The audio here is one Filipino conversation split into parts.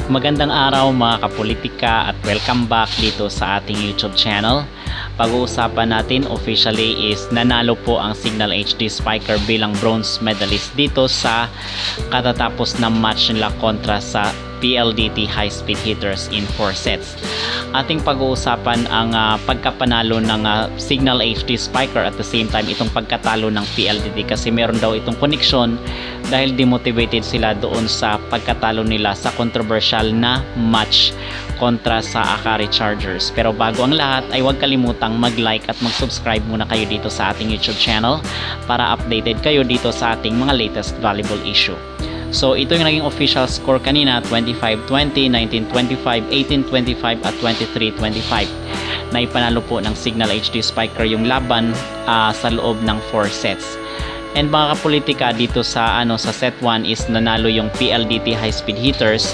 Magandang araw mga kapolitika at welcome back dito sa ating YouTube channel. Pag-uusapan natin officially is nanalo po ang Signal HD Spiker bilang bronze medalist dito sa katatapos na match nila kontra sa PLDT High Speed Hitters in 4 sets. Ating pag-uusapan ang pagkapanalo ng Signal HD Spiker at the same time itong pagkatalo ng PLDT kasi meron daw itong connection dahil demotivated sila doon sa pagkatalo nila sa controversial na match kontra sa Akari Chargers. Pero bago ang lahat ay huwag kalimutang mag-like at mag-subscribe muna kayo dito sa ating YouTube channel para updated kayo dito sa ating mga latest valuable issue. So ito yung naging official score kanina, 25-20, 19-25, 18-25 at 23-25. Naipanalo po ng Signal HD Spiker yung laban sa loob ng 4 sets. And mga kapolitika dito sa set 1 is nanalo yung PLDT High Speed Hitters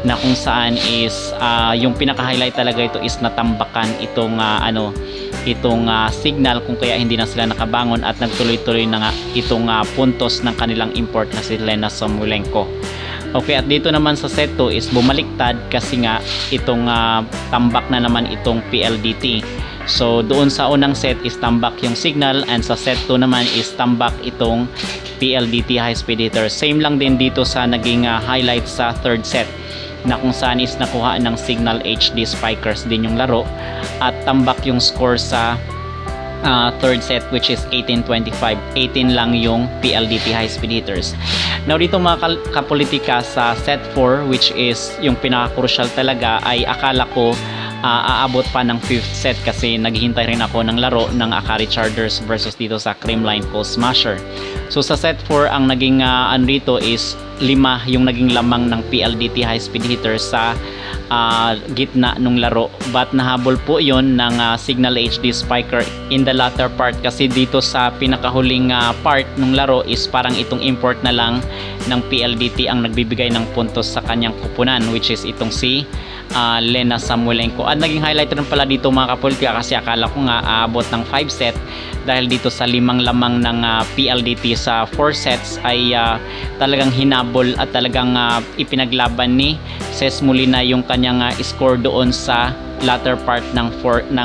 na kung saan is yung pinaka-highlight talaga ito is natambakan itong Signal kung kaya hindi na sila nakabangon at nagtuloy-tuloy na nga itong puntos ng kanilang import na si Lena Samoilenko. Okay, at dito naman sa set 2 is bumaliktad kasi nga itong tambak na naman itong PLDT. So doon sa unang set is tambak yung Signal and sa set 2 naman is tambak itong PLDT High Speed Hitter. Same lang din dito sa naging highlight sa third set na kung saan is nakuha ng Signal HD Spikers din yung laro at tambak yung score sa third set which is 18-25. 18 lang yung PLDT High Speed Hitters. Now dito mga kapolitika sa set 4 which is yung pinaka-crucial talaga ay akala ko aabot pa ng 5th set kasi naghihintay rin ako ng laro ng Akari Chargers versus dito sa Creamline Cold Smasher. So sa set 4 ang naging rito is 5 yung naging lamang ng PLDT High Speed Hitter sa gitna nung laro, but nahabol po yon ng Signal HD Spiker in the latter part kasi dito sa pinakahuling part nung laro is parang itong import na lang ng PLDT ang nagbibigay ng puntos sa kanyang kupunan which is itong si Lena Samoilenko. At naging highlight rin pala dito mga kapolitika kasi akala ko nga aabot ng 5 set dahil dito sa 5 lamang ng PLDT sa 4 sets ay talagang hinabol at talagang ipinaglaban ni Ces Molina yung kanyang score doon sa latter part ng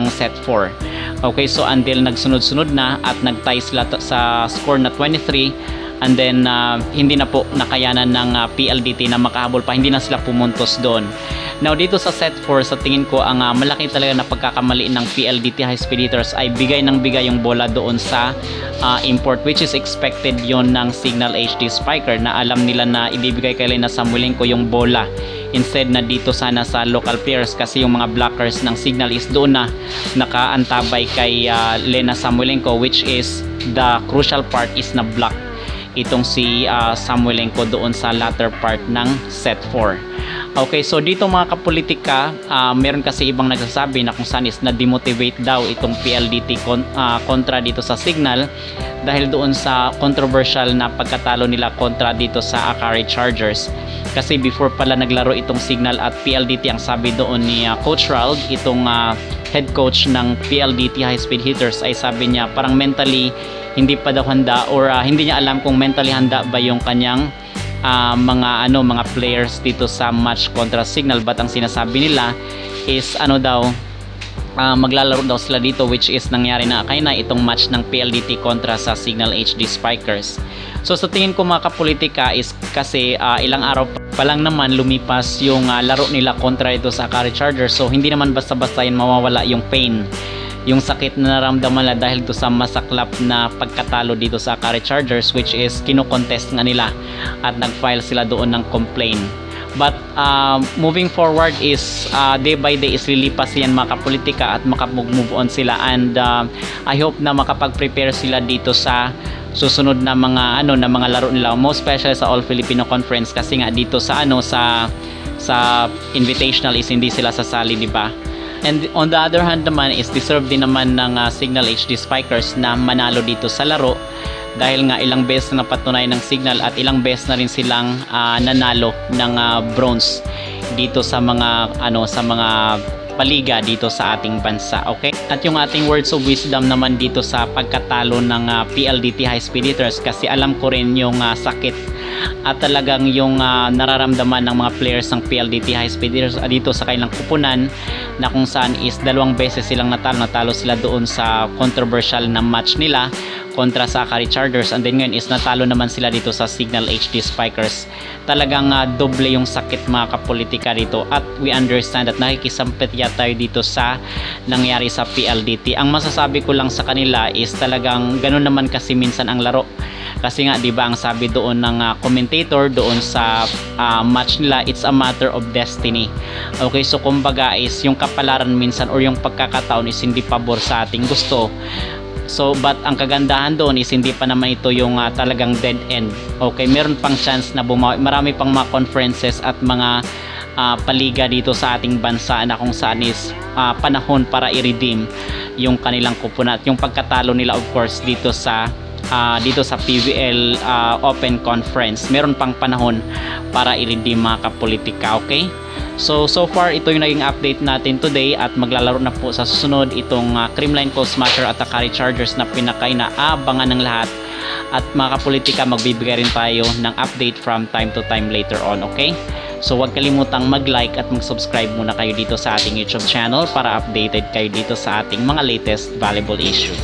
set 4. Okay, so until nagsunod-sunod na at nag-tie sila sa score na 23 and then hindi na po nakayanan ng PLDT na makahabol pa, hindi na sila pumuntos doon. Now dito sa set 4 sa tingin ko ang malaki talaga na pagkakamali ng PLDT High Speed Hitters ay bigay ng bigay yung bola doon sa import which is expected yon ng Signal HD Spiker na alam nila na ibibigay kay Lena Samoilenko yung bola instead na dito sana sa local players kasi yung mga blockers ng Signal is doon na nakaantabay kay Lena Samoilenko which is the crucial part is na block itong si Samoilenko doon sa latter part ng set 4. Okay, so dito mga kapolitika, meron kasi ibang nagsasabi na kung saan is na-demotivate daw itong PLDT kontra dito sa Signal dahil doon sa controversial na pagkatalo nila kontra dito sa Akari Chargers. Kasi before pala naglaro itong Signal at PLDT, ang sabi doon ni Coach Rald, itong head coach ng PLDT High Speed Hitters ay sabi niya parang mentally hindi pa daw handa or hindi niya alam kung mentally handa ba yung kanyang mga players dito sa match kontra Signal, but ang sinasabi nila is maglalaro daw sila dito which is nangyari na kaya na itong match ng PLDT kontra sa Signal HD Spikers. So sa tingin ko mga kapolitika is kasi ilang araw pa lang naman lumipas yung laro nila kontra ito sa Akari Chargers, so hindi naman basta-basta yun mawawala yung pain, yung sakit na naramdaman nila dahil to sa masaklap na pagkatalo dito sa Akari Chargers which is kino-contest nga nila at nag-file sila doon ng complaint. But moving forward is day by day is lilipas yan mga kapolitika at makapag-move on sila and I hope na makapag-prepare sila dito sa susunod na mga mga laro nila, most especially sa All Filipino Conference kasi nga dito sa sa Invitational is hindi sila sasali, di ba? And on the other hand naman is deserve din naman ng Signal HD Spikers na manalo dito sa laro dahil nga ilang beses na patunay ng Signal at ilang beses na rin silang nanalo ng bronze dito sa mga paliga dito sa ating bansa. Okay? At yung ating words of wisdom naman dito sa pagkatalo ng PLDT High Speed Hitters, kasi alam ko rin yung sakit at talagang yung nararamdaman ng mga players ng PLDT High Speed dito sa kanilang kupunan, na kung saan is 2 beses silang natalo sila doon sa controversial na match nila kontra sa Akari Chargers, and then ngayon is natalo naman sila dito sa Signal HD Spikers. Talagang doble yung sakit mga kapolitika dito, at we understand at nakikisampatya tayo dito sa nangyari sa PLDT. Ang masasabi ko lang sa kanila is talagang ganun naman kasi minsan ang laro, kasi nga 'di ba ang sabi doon ng commentator doon sa match nila, it's a matter of destiny. Okay, so kumbaga is yung kapalaran minsan or yung pagkakataon is hindi pabor sa ating gusto. So but ang kagandahan doon is hindi pa naman ito yung talagang dead end. Okay, meron pang chance na bumawi. Marami pang mga conferences at mga paliga dito sa ating bansa na kung saan is panahon para i-redeem yung kanilang kupunan at yung pagkatalo nila, of course, dito sa PVL Open Conference. Meron pang panahon para i-redeem mga kapolitika. Okay, so far ito yung naging update natin today, at maglalaro na po sa susunod itong Creamline Cold Smasher at Akari Chargers na pinakainaabangan ng lahat. At mga kapolitika, magbibigay rin tayo ng update from time to time later on. Okay, so huwag kalimutang mag-like at mag-subscribe muna kayo dito sa ating YouTube channel para updated kayo dito sa ating mga latest valuable issue.